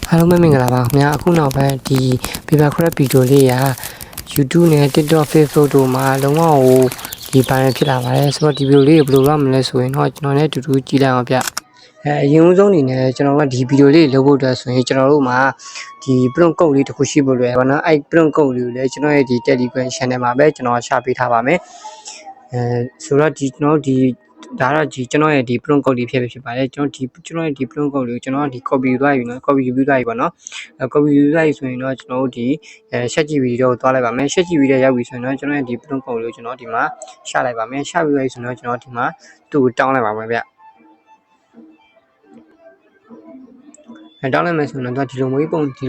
အားလုံးပဲမင်္ဂလာပါခင်ဗျာအခုနောက်ပိုင်းဒီ Papercraft ဗီဒီယိုလေးရာ YouTube နဲ့ TikTok Facebook တို့မှာလုံးဝဒီ viral ဖြစ်လာပါတယ်ဆိုတော့ဒီဗီဒီယိုလေးကိုဘယ်လိုလုပ်မလဲဆိုရင်တော့ကျွန်တော်လည်းအတူတူကြည့်လိုက်အောင်ဗျအရင်ဦးဆုံးအနေနဲ့ကျွန်တော်ကဒီဗီဒီယိုလေးလုပ်ဖို့အတွက်ဆိုရင်ကျွန်တော်တို့မှာဒီ prompt code လေးတစ်ခုရှိဖို့လွယ်ပါနော်အဲ့ prompt code လေးကိုလည်းကျွန်တော်ရဲ့ဒီ Telegram channel မှာပဲကျွန်တော်ရှာပေးထားပါမယ်ဆိုတော့ဒီကျွန်တော်ဒီဒါတော့ဒီကျွန်တော်ရဲ့ဒီ prompt code လေးဖြစ်ပါတယ်ကျွန်တော်ရဲ့ဒီ prompt code လေးကိုကျွန်တော်ဒီ copy ယူသွားပြီနော် copy ယူပြီးသွားပြီပေါ့နော်copy ယူလိုက်ဆိုရင်တော့ကျွန်တော်တို့ဒီ7GB တော့သွားလိုက်ပါမယ် 7GB တဲ့ရောက်ပြီဆိုရင်တော့ကျွန်တော်ရဲ့ဒီ prompt code လေးကိုကျွန်တော်ဒီမှာရှာလိုက်ပါမယ်ရှာပြီးလိုက်ဆိုရင်တော့ကျွန်တော်ဒီမှာသူ့ကိုတောင်းလိုက်ပါမယ်ဗျတောင်းလိုက်မယ်ဆိုရင်တော့ဒီလိုမျိုးပုံစံကြီး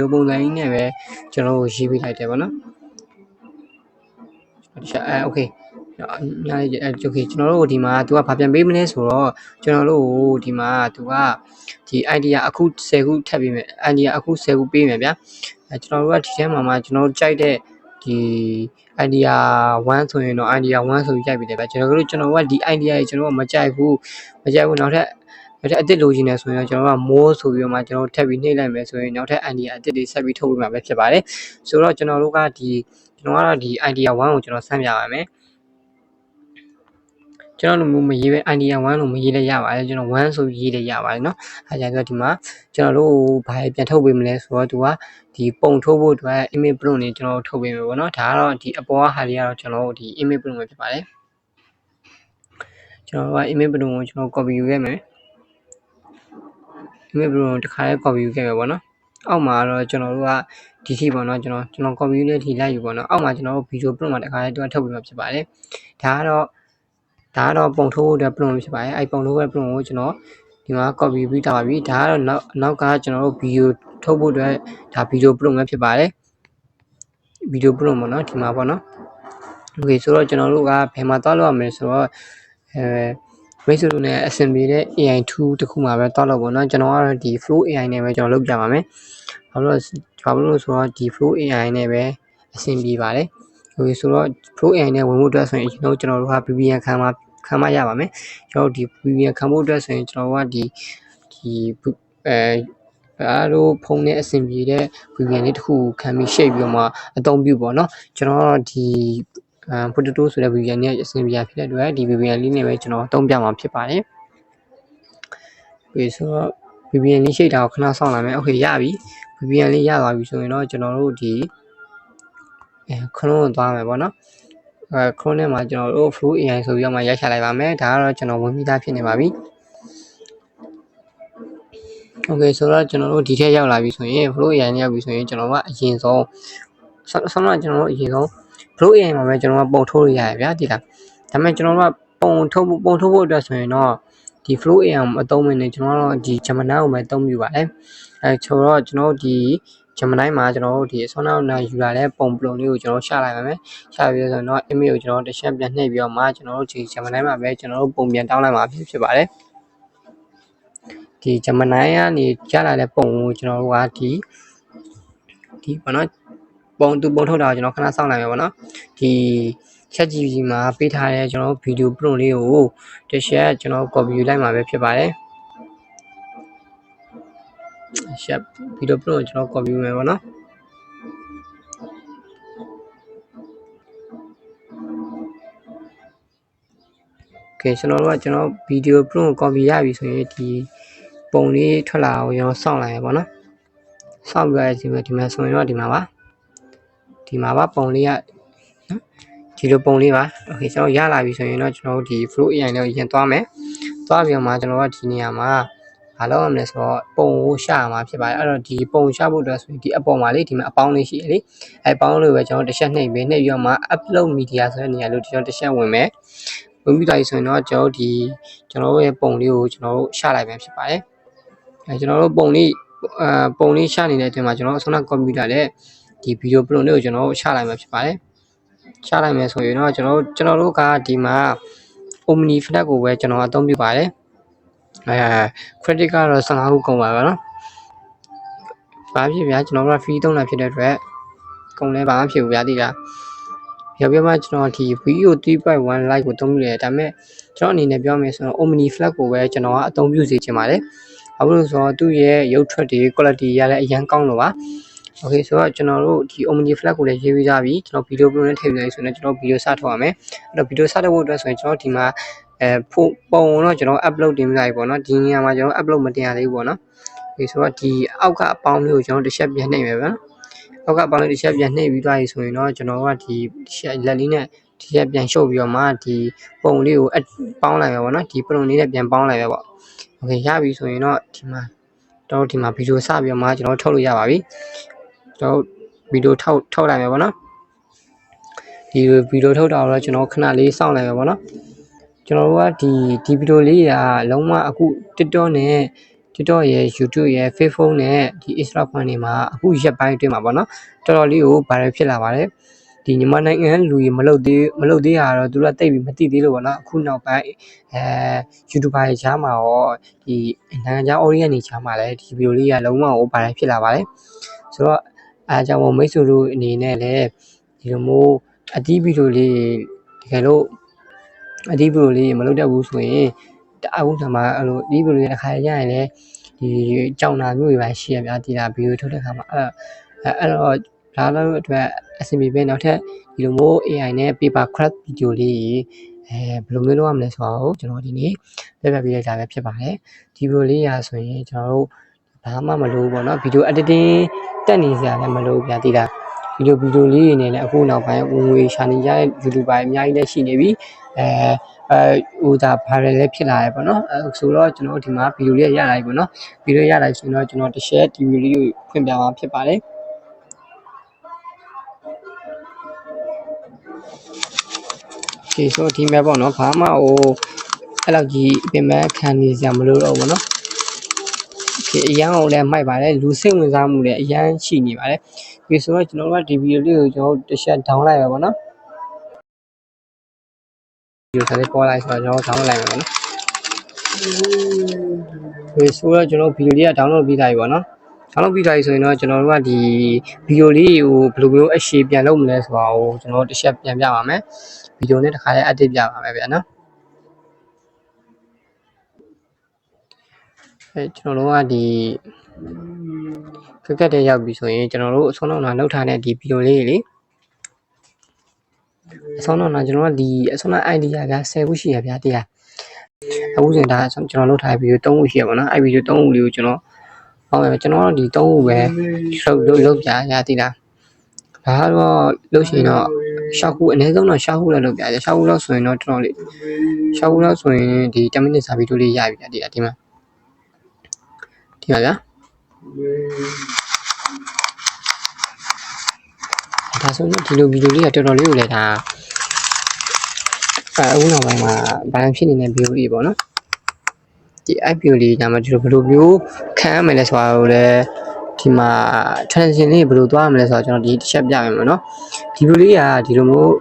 နဲ့ပဲကျွန်တော်တို့ရေးပေးလိုက်တယ်ပေါ့နော်โอเคညာလေးโอเคကျွန်တော်တို့ဒီမှာသူကဘာပြန်ပေးမလဲဆိုတော့ကျွန်တော်တို့ဒီမှာသူကဒီ idea အခု10ခုထပ်ပေးမယ် idea အခု10ခုပေးမယ်ဗျာကျွန်တော်တို့ကဒီထဲမှာကျွန်တော်တို့ကြိုက်တဲ့ဒီ idea 1ဆိုရင်တော့ idea 1ဆိုပြီးကြိုက်ပြီလေဗျာကျွန်တော်ကဒီ idea ကြီးကျွန်တော်ကမကြိုက်ဘူးနောက်ထပ်အစ်စ်လိုချင်နေဆိုရင်တော့ကျွန်တော်က more ဆိုပြီးတော့မှကျွန်တော်ထပ်ပြီးနှိပ်လိုက်မယ်ဆိုရင်နောက်ထပ် idea အစ်စ်တွေဆက်ပြီးထုတ်ပေးမှာပဲဖြစ်ပါတယ်ဆိုတော့ကျွန်တော်တို့ကကျွန်တော်ကတော့ဒီ idea 1ကိုကျွန်တော်ဆန်းပြပါမယ်ကျွန်တော်တို့မရေးပဲ idea 1လို့မရေးလည်းရပါတယ်ကျွန်တော်1ဆိုရေးလည်းရပါတယ်เนาะအဲဒါကြောင့်ဒီမှာကျွန်တော်တို့ဘာပြန်ထုတ်ပေးမလဲဆိုတော့သူကဒီပုံထုတ်ဖို့အတွက် image prompt နေကျွန်တော်ထုတ်ပေးမယ်ပေါ့เนาะဒါကတော့ဒီအပေါ်ကဟာတွေကတော့ကျွန်တော်တို့ဒီ image prompt ပဲဖြစ်ပါတယ်ကျွန်တော်က image prompt ကိုကျွန်တော် copy ယူခဲ့မယ် image prompt ကိုတစ်ခါလေး copy ယူခဲ့မယ်ပေါ့เนาะအောက်မှာတော့ကျွန်တော်တို့ကဒီထိပေါ့เนาะကျွန်တော် copy လေးထိလိုက်ယူပေါ့เนาะအောက်မှာကျွန်တော်တို့ video prompt မှာတစ်ခါလေးတွန်းထုတ်ပေးမှာဖြစ်ပါတယ်ဒါကတော့ပုံထုတ်ဖို့အတွက် prompt ဖြစ်ပါတယ်အဲ့ပုံထုတ်တဲ့ prompt ကိုကျွန်တော်ဒီမှာ copy ပြီးထားပါပြီဒါကတော့နောက်ကကျွန်တော်တို့ video ထုတ်ဖို့အတွက်ဒါ video prompt ပဲဖြစ်ပါတယ် video prompt ပေါ့နော်ဒီမှာပေါ့နော် okay ဆိုတော့ကျွန်တော်တို့ကဘယ်မှာသွားလို့ရမလဲဆိုတော့မိတ်ဆွေတို့နဲ့အဆင်ပြေတဲ့ AI2 တခုမှာပဲသွားလို့ပေါ့နော်ကျွန်တော်ကတော့ဒီ flow AI နဲ့ပဲကျွန်တော်လုပ်ပြပါမယ်ဘာလို့ဆိုတော့ဒီ flow AI နဲ့ပဲအဆင်ပြေပါတယ်okay ဆိုတော့ flow AI နဲ့ဝင်ဖို့အတွက်ဆိုရင်ကျွန်တော်တို့က VPN ခံမရပါမယ်ကျွန်တော်ဒီ VPN ခံဖို့အတွက်ဆိုရင်ကျွန်တော်ကဒီအားလို့ဖုန်းနဲ့အဆင်ပြေတဲ့ VPN လေးတစ်ခုခံပြီးရှိတ်ပြီးတော့မှအသုံးပြုပေါ့နော်ကျွန်တော်ဒီpotato ဆိုတဲ့ VPN နဲ့အဆင်ပြေဖြစ်တဲ့အတွက်ဒီ VPN လေးနဲ့ပဲကျွန်တော်အသုံးပြမှာဖြစ်ပါတယ်ပြီးဆိုတော့ VPN လေးရှိတ်တာကိုခဏစောင့်လိုက်မယ် okay ရပြီ VPN လေးရသွားပြီဆိုရင်တော့ကျွန်တော်တို့ဒီChrome ကိုသွားမယ်ပေါ့နော်Chrome ထဲမှာကျွန်တော်တို့ Flow AI ဆိုပြီးတော့မှရိုက်ချလိုက်ပါမယ်ဒါကတော့ကျွန်တော်ဝင်ပြီးသားဖြစ်နေပါပြီOkay ဆိုတော့ကျွန်တော်တို့ဒီထက်ရောက်လာပြီဆိုရင် Flow AI နဲ့ရောက်ပြီဆိုရင်ကျွန်တော်ကအရင်ဆုံးဆောင်းကျွန်တော်တို့အရင်ဆုံး Flow AI မှာပဲကျွန်တော်ကပုံထုတ်လို့ရတယ်ဗျာဒီလားဒါပေမဲ့ကျွန်တော်တို့ကပုံထုတ်ဖို့အတွက်ဆိုရင်တော့ဒီ Flow AI ကိုအသုံးမနေကျွန်တော်တို့ဒီ Gemini ကိုပဲအသုံးပြုပါတယ်ဆိုတော့ကျွန်တော်တို့ဒီ Gemini မှာကျွန်တော်တို့ဒီဆောင်းနောက်ယူလာတဲ့ပုံပလုံလေးကိုကျွန်တော်ရှာလိုက်ပါမယ်ရှာပြီးဆိုတော့ image ကိုကျွန်တော်တစ်ချက်ပြန်နှိပ်ပြီးတော့မှကျွန်တော်တို့ဒီ Gemini မှာပဲကျွန်တော်တို့ပုံပြန်တောင်းလိုက်မှာဖြစ်ပါတယ်ဒီ Gemini ကနေရလာတဲ့ပုံကိုကျွန်တော်တို့ကဒီပေါ့နော်ပုံထုတ်တာကိုကျွန်တော်ခဏစောင့်လိုက်မယ်ပေါ့နော်ဒီ ChatGPT မှာပေးထားတဲ့ကျွန်တော် video prompt လေးကိုတစ်ချက်ကျွန်တော် copy ယူလိုက်မှာပဲဖြစ်ပါတယ်ရှက် video prompt ကိုကျွန်တော် copy ယူမယ်ပေါ့နော်Okay ကျွန်တော်တို့ကကျွန်တော် video prompt ကို copy ရပြီဆိုရင်ဒီပုံလေးထွက်လာအောင်ကျွန်တော်စောင့်လိုက်ရပါတော့စောင့်ပြရစီပဲဒီမှာဆိုရင်တော့ဒီမှာပါပုံလေးကနော်ဒီလိုပုံလေးပါ okay ကျွန်တော်ရလာပြီဆိုရင်တော့ကျွန်တော်တို့ဒီ flow AI နဲ့ရင်သွားမယ်သွားပြီးတော့မှကျွန်တော်ကဒီနေရာမှာဘာလုပ်ရမလဲဆိုတော့ပုံကိုရှာမှာဖြစ်ပါတယ်အဲ့တော့ဒီပုံရှာဖို့အတွက်ဆိုရင်ဒီအပေါ်မှာလေဒီမှာအပေါင်းလေးရှိတယ်လေအဲ့ပေါင်းလေးပဲကျွန်တော်တစ်ချက်နှိပ်ပြီးတော့မှ upload media ဆိုတဲ့နေရာလို့ကျွန်တော်တစ်ချက်ဝင်မယ်ဝင်ပြီးသွားပြီဆိုရင်တော့ကျွန်တော်ရဲ့ပုံလေးကိုကျွန်တော်တို့ရှာလိုက်မယ်ဖြစ်ပါတယ်ကျွန်တော်တို့ပုံလေးရှာနေတဲ့အချိန်မှာကျွန်တော်အဆုံးကကွန်ပျူတာနဲ့ဒီ video prompt လေးကိုကျွန်တော်တို့ရှာလိုက်မှာဖြစ်ပါတယ်ရှာလိုက်မယ်ဆိုရင်တော့ကျွန်တော်တို့ကဒီမှာ Omni Flash ကိုပဲကျွန်တော်အသုံးပြုပါတယ်credit ကတော့15ခုကုန်ပါပါနော်ဘာဖြစ်ဗျာကျွန်တော်တို့ free သုံးတာဖြစ်တဲ့အတွက်ကုန်လဲဘာမှဖြစ်ဘူးဗျာတိလားပြောပြမှကျွန်တော်ဒီ video 3.1 like ကိုသုံးပြုတယ်ဒါပေမဲ့ကျွန်တော်အနေနဲ့ပြောမယ်ဆိုတော့ Omni Flash ကိုပဲကျွန်တော်ကအသုံးပြုစေချင်ပါတယ် ဘာလို့လဲဆိုတော့သူ့ရဲ့ရုပ်ထွက်တွေ quality ရလည်းအရန်ကောင်းလို့ပါ okay ဆိုတော့ကျွန်တော်တို့ဒီ Omni flag ကိုလည်းရေးပြီးသားပြီကျွန်တော် video upload နဲ့ထည့်ပြီးသားဆိုရင်ကျွန်တော် video စထုတ်ရမယ်အဲ့တော့ video စထုတ်ဖို့အတွက်ဆိုရင်ကျွန်တော်ဒီမှာပုံတော့ကျွန်တော် upload တင်ပြလိုက်ပေါ့နော်ဒီနေရာမှာကျွန်တော် upload မတင်ရသေးဘူးပေါ့နော်ဒီဆိုတော့ဒီအောက်ကအပေါင်းမျိုးကိုကျွန်တော်တစ်ချက်ပြန်နှိပ်မယ်ဗျာအောက်ကအပေါင်းလေးတစ်ချက်ပြန်နှိပ်ပြီးသွားပြီဆိုရင်တော့ကျွန်တော်ကဒီလက်လေးနဲ့ဒီချက်ပြန်ရှုပ်ပြီးတော့မှဒီပုံလေးကိုပေါင်းလိုက်ပဲပေါ့နော်ဒီပုံလေးနဲ့ပြန်ပေါင်းလိုက်ပဲပေါ့ okay ရပြီဆိုရင်တော့ဒီမှာတော့ဒီမှာ video စပြီးတော့မှကျွန်တော်ထုတ်လို့ရပါပြီကျွန်တော် video ထုတ်လိုက်မယ်ပေါ့နော်ဒီ video ထုတ်တာတော့ကျွန်တော်ခဏလေးစောင့်လိုက်မယ်ပေါ့နော်ကျွန်တော်တို့ကဒီ video လေးကလုံးဝအခု TikTok နဲ့ TikTok ရဲ့ YouTube ရဲ့ Facebook နဲ့ဒီ Instagram တွေမှာအခုရက်ပိုင်းအတွင်းမှာပေါ့နော်တော်တော်လေးကို viral ဖြစ်လာပါတယ်ဒီမြန်မာနိုင်ငံလူကြီးမလုပ်သေးတာတော့သူတို့ကတိတ်ပြီးမသိသေးလို့ပေါ့နော်အခုနောက်ပိုင်းYouTuber တွေချားမှာရောဒီနိုင်ငံခြား audience တွေချားမှာလည်းဒီ video လေးကလုံးဝကို viral ဖြစ်လာပါတယ်ဆိုတော့အားကြောင့်မိတ်ဆွေတို့အနေနဲ့လည်းဒီလိုမျိုးအတီးဗီဒီယိုလေးတကယ်လို့အတီးဗီဒီယိုလေးမလုပ်တတ်ဘူးဆိုရင်အခုထမှာအဲ့လိုဒီဗီဒီယိုလေးတစ်ခါရရင်လည်းဒီကြောင်နာမျိုးတွေပဲရှိရဗျာဒီလာဗီဒီယိုထုတ်တဲ့ခါမှာအဲ့တော့ဒါလည်းအတွက်အဆင်ပြေပဲနောက်ထပ်ဒီလိုမျိုး AI နဲ့ paper craft ဗီဒီယိုလေးဘယ်လိုမျိုးလုပ်ရမလဲဆိုတော့ကျွန်တော်ဒီနေ့ပြပြပေးလိုက်တာပဲဖြစ်ပါတယ်ဒီဗီဒီယိုလေးရာဆိုရင်ကျွန်တော်တို့ဘာမှမလုပ်ဘူးပေါ့နော်ဗီဒီယို editing တက်နေစရာလည်းမလိုဗျာတိတာဗီဒီယိုလေးတွေနဲ့လည်းအခုနောက်ပိုင်းဝင်ငွေရှာနေကြတဲ့ YouTuber အများကြီးလည်းရှိနေပြီဟိုဒါ viral လည်းဖြစ်လာတယ်ပေါ့နော်ဆိုတော့ကျွန်တော်ဒီမှာဗီဒီယိုလေးရလာပြီပေါ့နော်ဗီဒီယိုရလာဆိုရင်တော့ကျွန်တော်တစ်ချက်ဒီဗီဒီယိုလေးကိုဖွင့်ပြမှာဖြစ်ပါတယ်ဒီဆိုဒီမဲ့ပေါ့နော်ဘာမှဟိုအဲ့လောက်ကြီးပြင်မဲ့ခံနေစရာမလိုတော့ဘူးပေါ့နော်အရန်အောင်လည်းမိုက်ပါတယ်လူစိတ်ဝင်စားမှုလည်းအရန်ရှိနေပါတယ်ဒီဆိုတော့ကျွန်တော်တို့ကဒီဗီဒီယိုလေးကိုကျွန်တော်တစ်ချက် down လိုက်ပါပေါ့နော်ဒီလိုဆက်လေးပေါ်လိုက်ဆိုတော့ကျွန်တော် down လိုက်ပါပေါ့နော်ဒီဆိုတော့ကျွန်တော်ဗီဒီယိုလေးက download ပြီးသားပြီပေါ့နော် download ပြီးသားပြီဆိုရင်တော့ကျွန်တော်တို့ကဒီဗီဒီယိုလေးကိုဘယ်လိုမျိုးအရှိပြန်လုပ်မလဲဆိုတာကိုကျွန်တော်တစ်ချက်ပြန်ပြပါမယ်ဗီဒီယိုနဲ့တစ်ခါလေး update ပြပါမယ်ဗျာနော်ကျွန်တော်တို့ကဒီကက်တဲ့ရောက်ပြီဆိုရင်ကျွန်တော်တို့အဆုံးနောက်လောက်ထားတဲ့ဒီဗီဒီယိုလေးလေအဆုံးနောက်ကျွန်တော်ကဒီအဆုံးနောက် idea က10ခုရှိရဗျာတရားအခုဆိုရင်ဒါကျွန်တော်လုပ်ထားတဲ့ဗီဒီယို3ခုရှိရပါတော့အဲ့ဗီဒီယို3ခုလေးကိုကျွန်တော်ဟုတ်ကဲ့ကျွန်တော်ဒီ3ခုပဲလုပ်ပြရသေးလားဒါတော့လုပ်ရှင်တော့6ခုအနည်းဆုံးတော့6ခုလောက်လုပ်ပြရ6ခုလောက်ဆိုရင်တော့တော်တော်လေး6ခုလောက်ဆိုရင်ဒီ10မိနစ်စာဗီဒီယိုလေးရပြီဗျာဒီမှာဒီပါဗျာဒါဆိုရင်ဒီလိုဗီဒီယိုလေးကတော်တော်လေးကိုလည်းဒါအခုနောက်ပိုင်းမှာဘာဖြစ်နေတဲ့ဗီဒီယိုလေးပေါ့နော်ဒီ IPO လေးဒါမှဒီလိုဘယ်လိုမျိုးခံရမယ်လဲဆိုတာကိုလည်းဒီမှာ transition လေးဘယ်လိုသွားရမလဲဆိုတော့ကျွန်တော်ဒီတစ်ချက်ပြမယ်ပေါ့နော်ဒီဗီဒီယိုလေးကဒီလိုမျိုး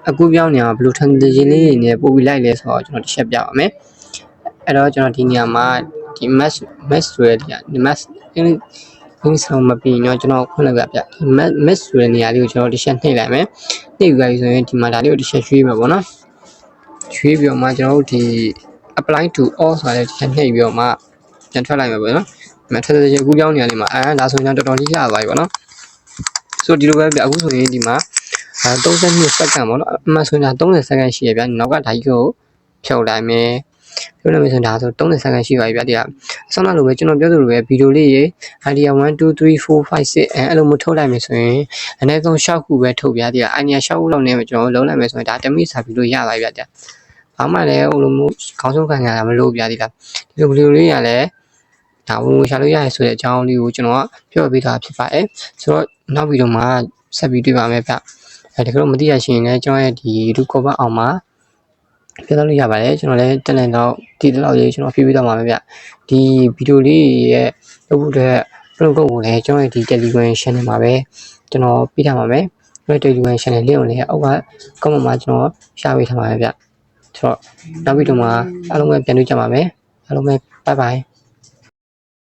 အခုပြောင်းနေအောင်ဘယ်လို transition လေးတွေနဲ့ပို့ပြီးလိုက်လဲဆိုတော့ကျွန်တော်တစ်ချက်ပြပါမယ်အဲ့တော့ကျွန်တော်ဒီနေရာမှာဒီ mass ဆိုတဲ့ဒီ mass အင်းဆောင်မပြီးတော့ကျွန်တော်ခွင့်လိုက်ပါဗျဒီ mass ဆိုတဲ့နေရာလေးကိုကျွန်တော်တစ်ချက်နှိပ်လိုက်မယ်နှိပ်ပြီးပြီဆိုရင်ဒီမှာဒါလေးကိုတစ်ချက်ရွှေ့မယ်ပေါ့နော်ရွှေ့ပြီးတော့မှကျွန်တော်တို့ဒီ apply to all ဆိုတဲ့ဒီနှိပ်ပြီးတော့မှပြန်ထွက်လိုက်မယ်ပေါ့နော်ဒီမှာထပ်ထပ်အခုကြောင်းနေရာလေးမှာဒါဆိုရင်တော်တော်လေးရသွားပြီပေါ့နော်ဆိုဒီလိုပဲပြအခုဆိုရင်ဒီမှာ32စက္ကန့်ပေါ့နော်အမှန်ဆိုရင်30စက္ကန့်ရှိရဗျနောက်ကဒါကြီးကိုဖြုတ်လိုက်မယ်ဖြုတ်လိုက်မယ်ဆိုဒါဆို30စက္ကန့်ရှိပါပြီဗျဒီကအဆုံးနောက်လိုပဲကျွန်တော်ပြောသလိုပဲဗီဒီယိုလေးရေ idea 1 2 3 4 5 6အဲ့လိုမျိုးထုတ်လိုက်မယ်ဆိုရင်အနည်းဆုံး6ခုပဲထုတ်ပြဒီက idea 6ခုလောက်နဲ့ကျွန်တော်လုံးလိုက်မယ်ဆိုရင်ဒါ10မိနစ်စာဗီဒီယိုရပါပြီဗျဘာမှလည်းဟိုလိုမျိုးခေါင်းဆုံးခံရတာမလို့ပြဒီကဒီလိုဗီဒီယိုလေးရလည်းဒါဝင်ရှာလို့ရရဆိုတဲ့အကြောင်းလေးကိုကျွန်တော်ကပြောပြထားဖြစ်ပါတယ်ဆိုတော့နောက်ဗီဒီယိုမှာဆက်ပြီးတွေ့ပါမယ်ဗျတကယ်လို့မသိရရှင်လည်းကျွန်တော်ရဲ့ဒီ YouTube cover အောင်မှာပြသလို့ရပါတယ်ကျွန်တော်လည်းတက်လန်တော့ဒီလောက်ရေးကျွန်တော်ဖြည်းဖြည်းတော့မှာပဲဗျဒီဗီဒီယိုလေးရဲ့လုပ်ဖို့အတွက် program ကိုလည်းကျွန်တော်ရဲ့ဒီ Telegram channel မှာပဲကျွန်တော်ပြထားပါမယ်ကျွန်တော် Telegram channel လေးကိုလည်းအောက်က comment မှာကျွန်တော်ရှာပေးထားပါမယ်ဗျဆိုတော့နောက်ဗီဒီယိုမှာအားလုံးပဲပြန်တွေ့ကြပါမယ်အားလုံးပဲ bye bye